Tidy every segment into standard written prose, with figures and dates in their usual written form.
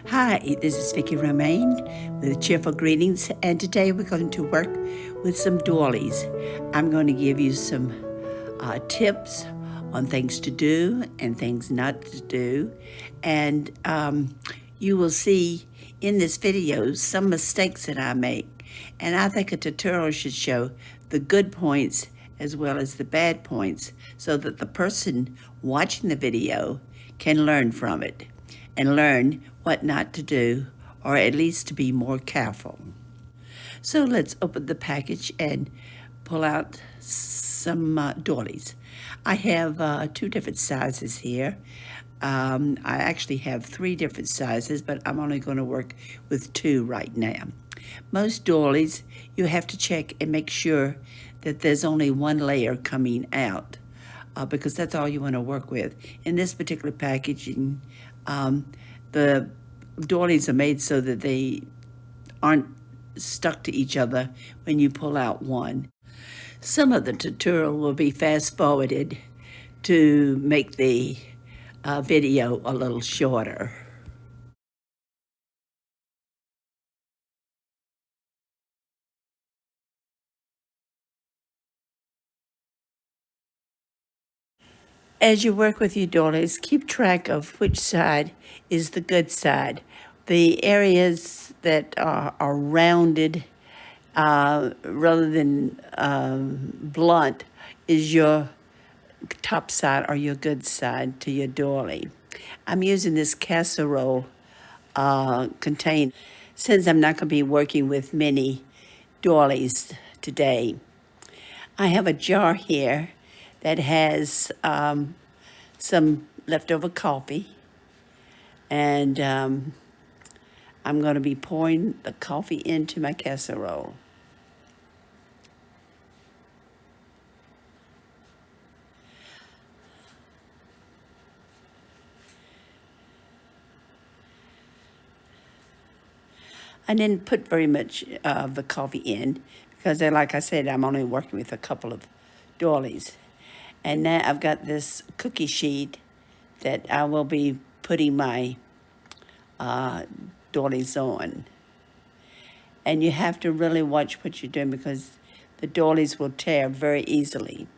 Hi, this is Vicki Romaine with Cheerful Greetings, and today we're going to work with some doilies. I'm going to give you some tips on things to do and things not to do, and you will see in this video some mistakes that I make, and I think a tutorial should show the good points as well as the bad points so that the person watching the video can learn from it and learn what not to do, or at least to be more careful. So let's open the package and pull out some doilies. I have two different sizes here. I actually have three different sizes, but I'm only going to work with two right now. Most doilies, you have to check and make sure that there's only one layer coming out, because that's all you want to work with. In this particular packaging, the doilies are made so that they aren't stuck to each other when you pull out one. Some of the tutorial will be fast forwarded to make the video a little shorter. As you work with your doilies, keep track of which side is the good side. The areas that are rounded rather than blunt is your top side or your good side to your doily. I'm using this casserole container since I'm not going to be working with many doilies today. I have a jar here that has some leftover coffee, and I'm going to be pouring the coffee into my casserole. I didn't put very much of the coffee in because, like I said, I'm only working with a couple of doilies. And now I've got this cookie sheet that I will be putting my doilies on. And you have to really watch what you're doing because the doilies will tear very easily.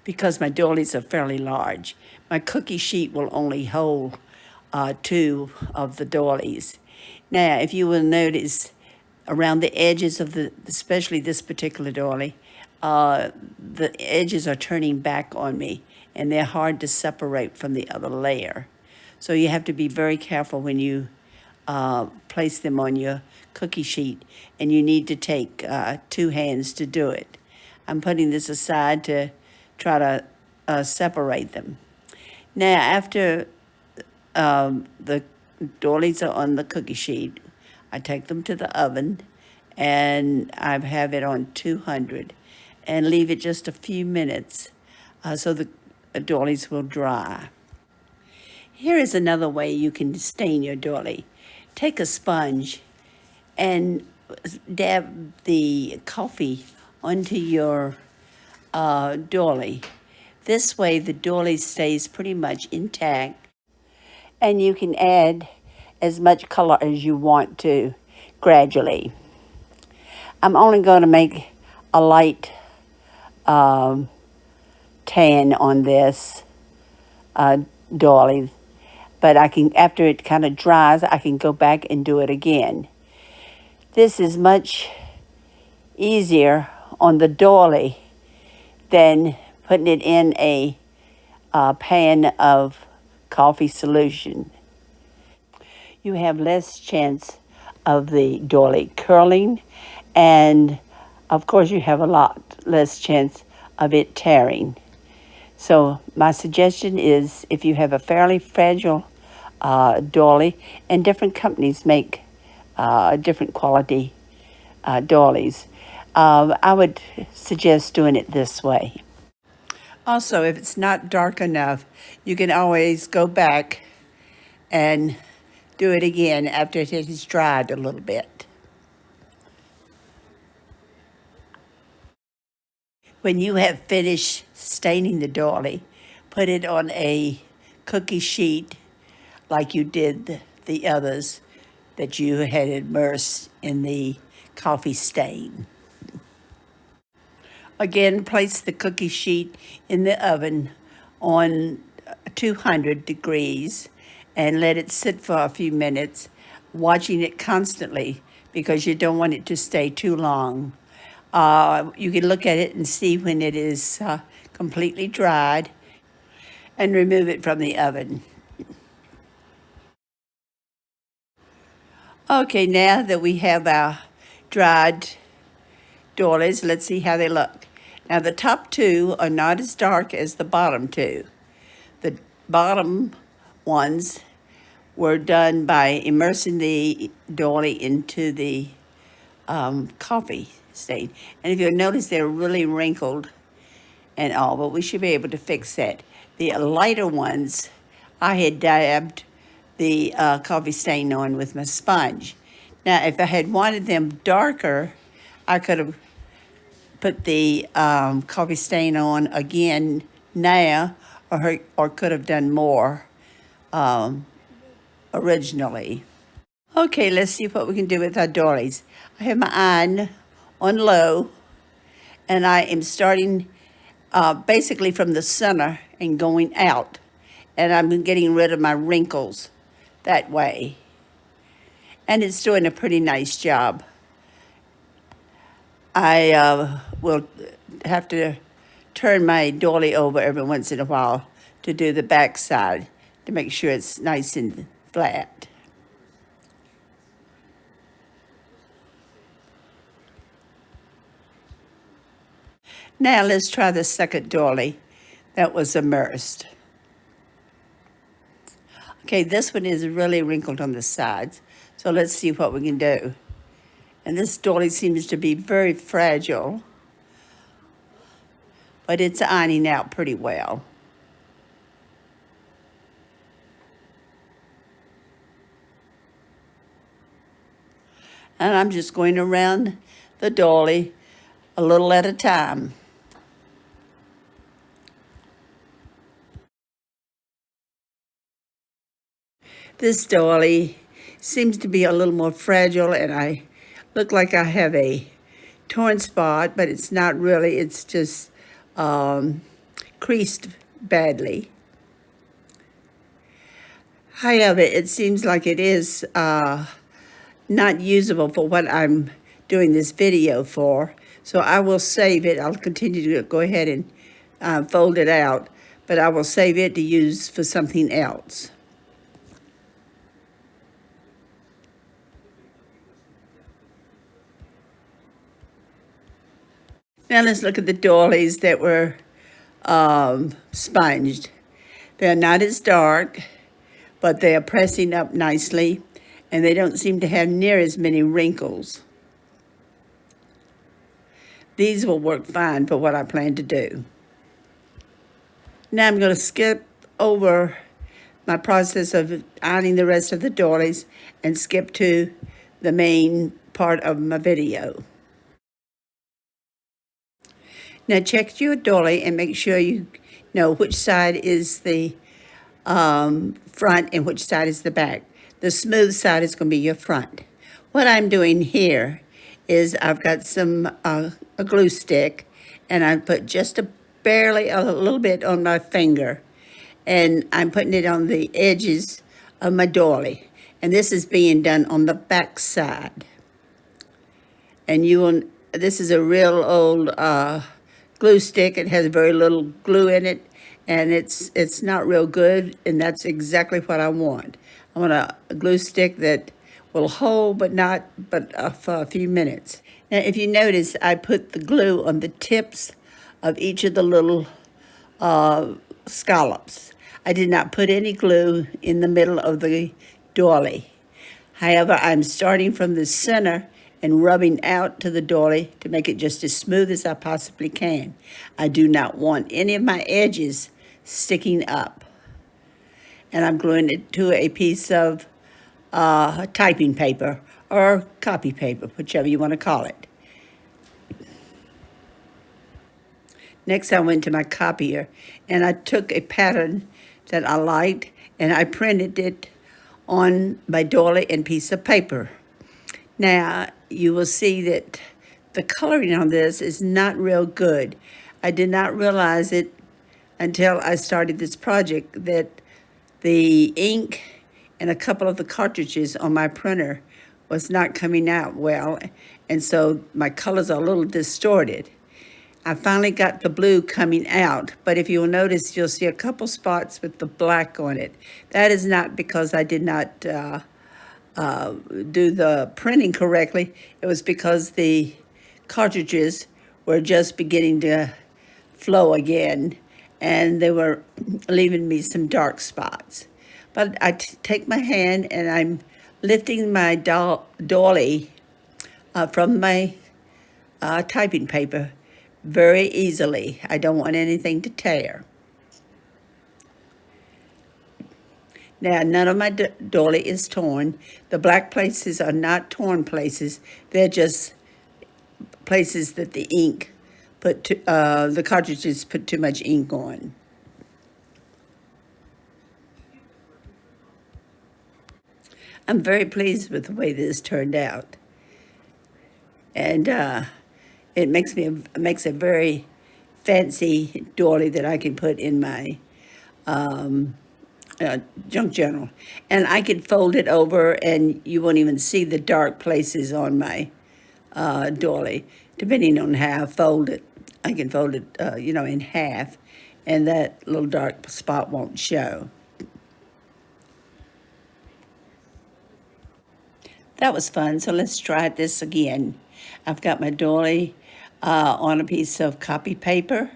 Because my doilies are fairly large, my cookie sheet will only hold two of the doilies. Now, if you will notice, around the edges of especially this particular doily, the edges are turning back on me, and they're hard to separate from the other layer. So you have to be very careful when you place them on your cookie sheet, and you need to take two hands to do it. I'm putting this aside to try to separate them. Now, after the doilies are on the cookie sheet, I take them to the oven, and I have it on 200 and leave it just a few minutes so the doilies will dry. Here is another way you can stain your doily. Take a sponge and dab the coffee onto your doily. This way the doily stays pretty much intact, and you can add as much color as you want to gradually. I'm only going to make a light tan on this doily, but I can, after it kind of dries, I can go back and do it again. This is much easier on the doily than putting it in a pan of coffee solution. You have less chance of the doily curling, and of course you have a lot less chance of it tearing. So my suggestion is, if you have a fairly fragile doily, and different companies make different quality doilies, I would suggest doing it this way. Also, if it's not dark enough, you can always go back and do it again after it has dried a little bit. When you have finished staining the doily, put it on a cookie sheet like you did the others that you had immersed in the coffee stain. Again, place the cookie sheet in the oven on 200 degrees and let it sit for a few minutes, watching it constantly because you don't want it to stay too long. You can look at it and see when it is completely dried and remove it from the oven. Okay, now that we have our dried doilies, let's see how they look. Now the top two are not as dark as the bottom two. The bottom ones were done by immersing the doily into the coffee stain. And if you'll notice, they're really wrinkled and all, but we should be able to fix that. The lighter ones, I had dabbed the coffee stain on with my sponge. Now, if I had wanted them darker, I could have put the coffee stain on again now, or could have done more originally. Okay, let's see what we can do with our doilies. I have my iron on low, and I am starting basically from the center and going out. And I'm getting rid of my wrinkles that way. And it's doing a pretty nice job. I will have to turn my doily over every once in a while to do the back side to make sure it's nice and flat. Now let's try the second doily that was immersed. Okay, this one is really wrinkled on the sides, so let's see what we can do. And this doily seems to be very fragile, but it's ironing out pretty well. And I'm just going around the doily a little at a time. This doily seems to be a little more fragile, and I look like I have a torn spot, but it's not really. It's just creased badly. However, it seems like it is not usable for what I'm doing this video for. So I will save it. I'll continue to go ahead and fold it out, but I will save it to use for something else. Now let's look at the doilies that were sponged. They're not as dark, but they are pressing up nicely, and they don't seem to have near as many wrinkles. These will work fine for what I plan to do. Now I'm going to skip over my process of ironing the rest of the doilies and skip to the main part of my video. Now check your doily and make sure you know which side is the front and which side is the back. The smooth side is going to be your front. What I'm doing here is I've got some a glue stick, and I put just barely a little bit on my finger, and I'm putting it on the edges of my doily. And this is being done on the back side. And this is a real old glue stick. It has very little glue in it, and it's not real good, and that's exactly what I want. I want a glue stick that will hold, but for a few minutes. Now, if you notice, I put the glue on the tips of each of the little scallops. I did not put any glue in the middle of the doily. However, I'm starting from the center and rubbing out to the doily to make it just as smooth as I possibly can. I do not want any of my edges sticking up. And I'm gluing it to a piece of typing paper or copy paper, whichever you want to call it. Next, I went to my copier and I took a pattern that I liked and I printed it on my doily and piece of paper. Now, you will see that the coloring on this is not real good. I did not realize it until I started this project that the ink and a couple of the cartridges on my printer was not coming out well, and so my colors are a little distorted. I finally got the blue coming out, but if you'll notice, you'll see a couple spots with the black on it. That is not because I did not do the printing correctly. It was because the cartridges were just beginning to flow again, and they were leaving me some dark spots. But I take my hand and I'm lifting my doily from my typing paper very easily. I don't want anything to tear. Now, none of my doily is torn. The black places are not torn places. They're just places that the ink the cartridges put too much ink on. I'm very pleased with the way this turned out. And it makes a very fancy doily that I can put in my junk journal. And I can fold it over and you won't even see the dark places on my doily, depending on how I fold it. I can fold it, in half, and that little dark spot won't show. That was fun, so let's try this again. I've got my doily on a piece of copy paper,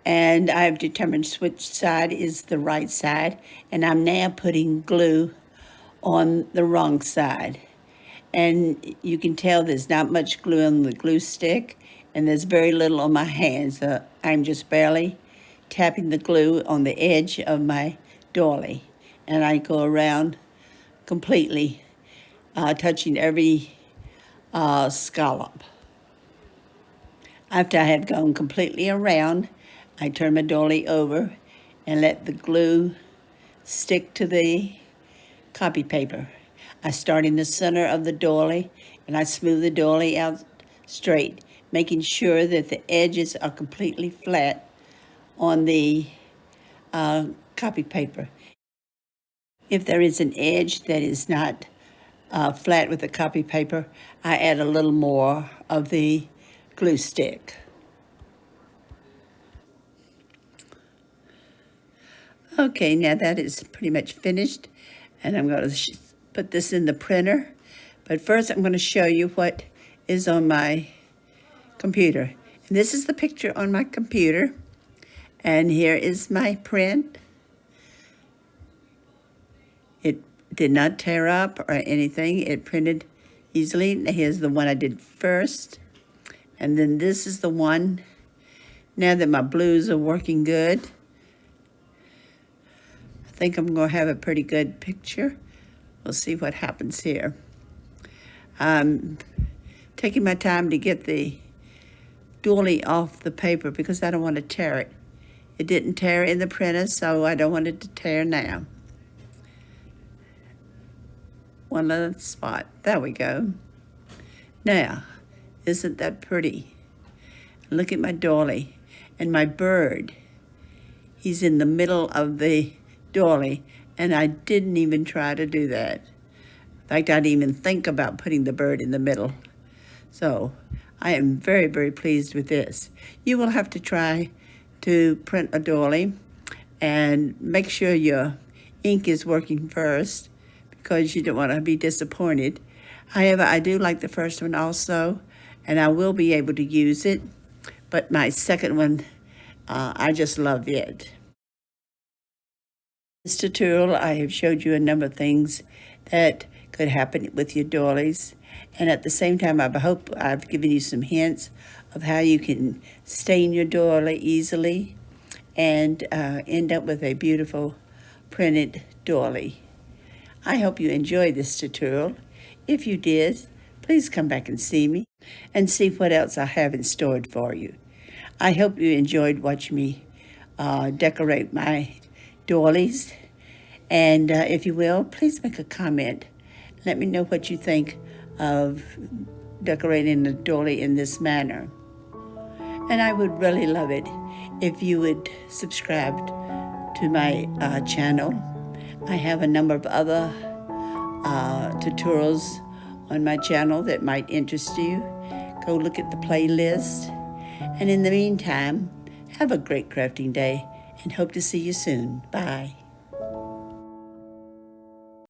and I've determined which side is the right side, and I'm now putting glue on the wrong side. And you can tell there's not much glue on the glue stick, and there's very little on my hands. I'm just barely tapping the glue on the edge of my doily, and I go around completely, touching every scallop. After I have gone completely around, I turn my doily over and let the glue stick to the copy paper. I start in the center of the doily and I smooth the doily out straight, making sure that the edges are completely flat on the copy paper. If there is an edge that is not flat with the copy paper, I add a little more of the glue stick. Okay, now that is pretty much finished, and I'm going to put this in the printer. But first, I'm going to show you what is on my computer. And this is the picture on my computer, and here is my print. It did not tear up or anything. It printed easily. Here's the one I did first. And then this is the one, now that my blues are working good. I think I'm going to have a pretty good picture. We'll see what happens here. I'm taking my time to get the doily off the paper because I don't want to tear it. It didn't tear in the printer, so I don't want it to tear now. One other spot. There we go. Now, isn't that pretty? Look at my doily and my bird. He's in the middle of the doily, and I didn't even try to do that. In fact, I didn't even think about putting the bird in the middle. So I am very, very pleased with this. You will have to try to print a doily and make sure your ink is working first because you don't want to be disappointed. However, I do like the first one also, and I will be able to use it. But my second one, I just love it. In this tutorial, I have showed you a number of things that could happen with your doilies. And at the same time, I hope I've given you some hints of how you can stain your doily easily and end up with a beautiful printed doily. I hope you enjoyed this tutorial. If you did, please come back and see me and see what else I have in store for you. I hope you enjoyed watching me decorate my doilies. And if you will, please make a comment. Let me know what you think of decorating the doily in this manner. And I would really love it if you would subscribe to my channel. I have a number of other tutorials on my channel that might interest you. Go look at the playlist. And in the meantime, have a great crafting day and hope to see you soon. Bye.